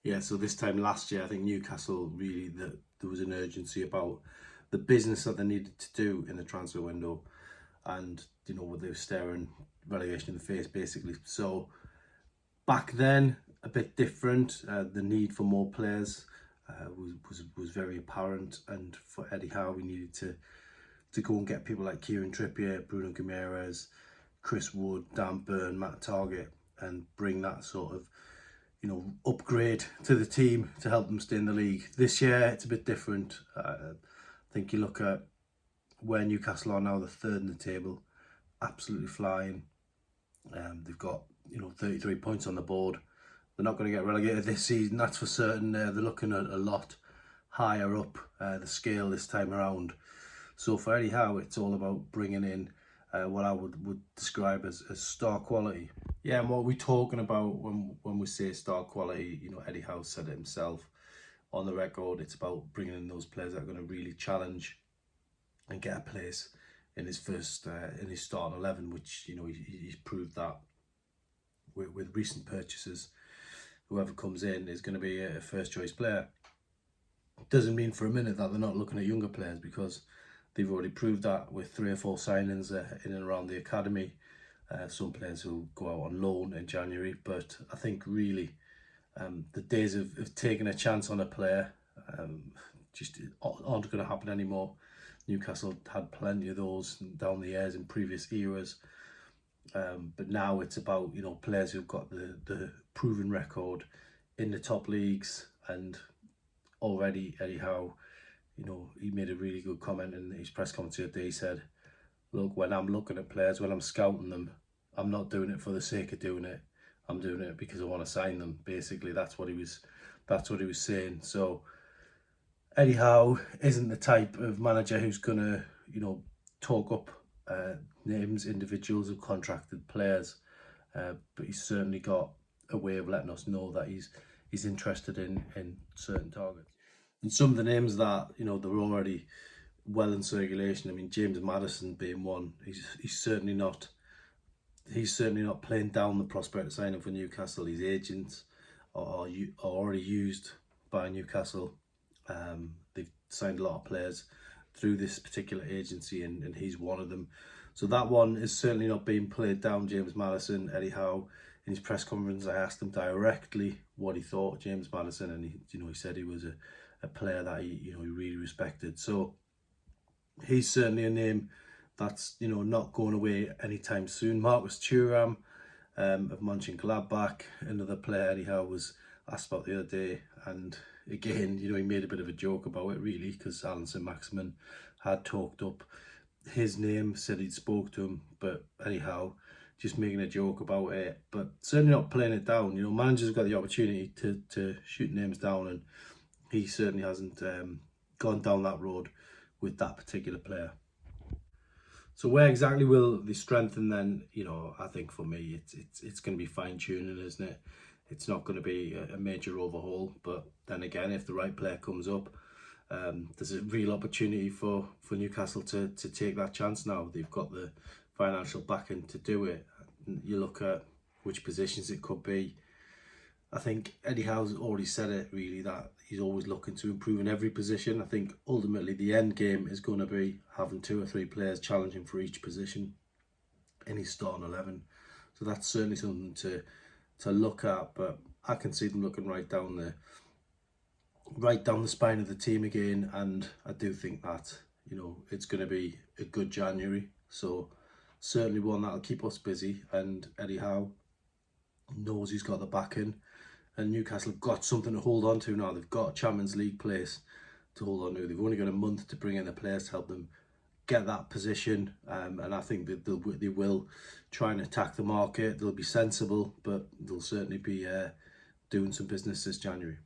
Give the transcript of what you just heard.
Yeah, so this time last year, I think Newcastle really, there was an urgency about the business that they needed to do in the transfer window, and they were staring relegation in the face basically. So back then, a bit different. The need for more players was very apparent, and for Eddie Howe, we needed to go and get people like Kieran Trippier, Bruno Guimaraes, Chris Wood, Dan Burn, Matt Targett, and bring that sort of upgrade to the team to help them stay in the league. This year, it's a bit different. I think you look at where Newcastle are now, the third in the table, absolutely flying. They've got 33 points on the board. They're not going to get relegated this season, that's for certain. They're looking at a lot higher up the scale this time around. So for Eddie Howe, it's all about bringing in what I would describe as star quality. Yeah, and what we're talking about when we say star quality, Eddie Howe said it himself on the record. It's about bringing in those players that are going to really challenge and get a place in his first in his starting 11, which he's proved that with recent purchases. Whoever comes in is going to be a first choice player. Doesn't mean for a minute that they're not looking at younger players, because they've already proved that with 3 or 4 signings in and around the academy. Some players will go out on loan in January, but I think really the days of taking a chance on a player just aren't going to happen anymore. Newcastle had plenty of those down the years in previous eras, but now it's about players who've got the proven record in the top leagues. And already Eddie Howe, he made a really good comment in his press conference the other day. He said, look, when I'm looking at players, when I'm scouting them, I'm not doing it for the sake of doing it. I'm doing it because I want to sign them. Basically, that's what he was saying. So Eddie Howe isn't the type of manager who's gonna, talk up names, individuals of contracted players, but he's certainly got a way of letting us know that he's interested in certain targets. And some of the names that they're already well in circulation. I mean, James Maddison being one. He's certainly not playing down the prospect of signing for Newcastle. His agents are already used by Newcastle. They've signed a lot of players through this particular agency, and he's one of them. So that one is certainly not being played down. James Maddison, Eddie Howe, in his press conference, I asked him directly what he thought of James Maddison, and he said he was a player that he really respected. So he's certainly a name that's not going away anytime soon. Marcus Thuram of Mönchengladbach, another player Eddie Howe was asked about the other day, and again he made a bit of a joke about it really, because Alan Saint-Maximin had talked up his name, said he'd spoke to him, but Eddie Howe just making a joke about it, but certainly not playing it down. Managers have got the opportunity to shoot names down, and he certainly hasn't gone down that road with that particular player. So where exactly will they strengthen then? I think for me it's going to be fine tuning, isn't it? It's not going to be a major overhaul, but then again, if the right player comes up, there's a real opportunity for Newcastle to take that chance now. They've got the financial backing to do it. You look at which positions it could be. I think Eddie Howe's already said it really, that he's always looking to improve in every position. I think ultimately the end game is going to be having 2 or 3 players challenging for each position in his starting 11. So that's certainly something to look at. But I can see them looking right down the spine of the team again, and I do think that it's going to be a good January. So certainly one that'll keep us busy, and Eddie Howe knows he's got the backing, and Newcastle have got something to hold on to now. They've got a Champions League place to hold on to. They've only got a month to bring in the players to help them get that position, and I think that they will try and attack the market. They'll be sensible, but they'll certainly be doing some business this January.